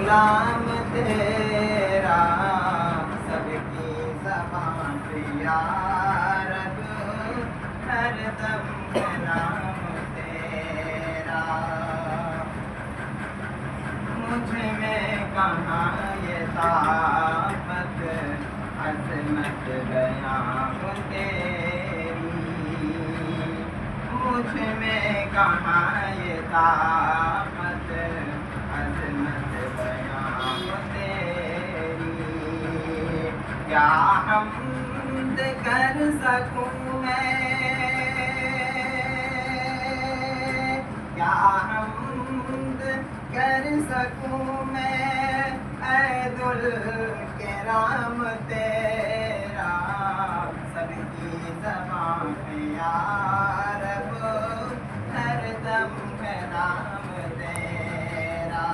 غلام تیرا سب کی زبان پہ یا رب ہر دم نام تیرا مجھ میں کہاں یہ طاقت عظمت بیان تیری مجھ میں کہاں یہ طاقت عظمت بیان تیری کیا حمد کر سکوں میں کیا حمد کر سکوں میں اے ذوالکرام تیرا سب کی زبان پہ یا رب ہر دم ہے نام تیرا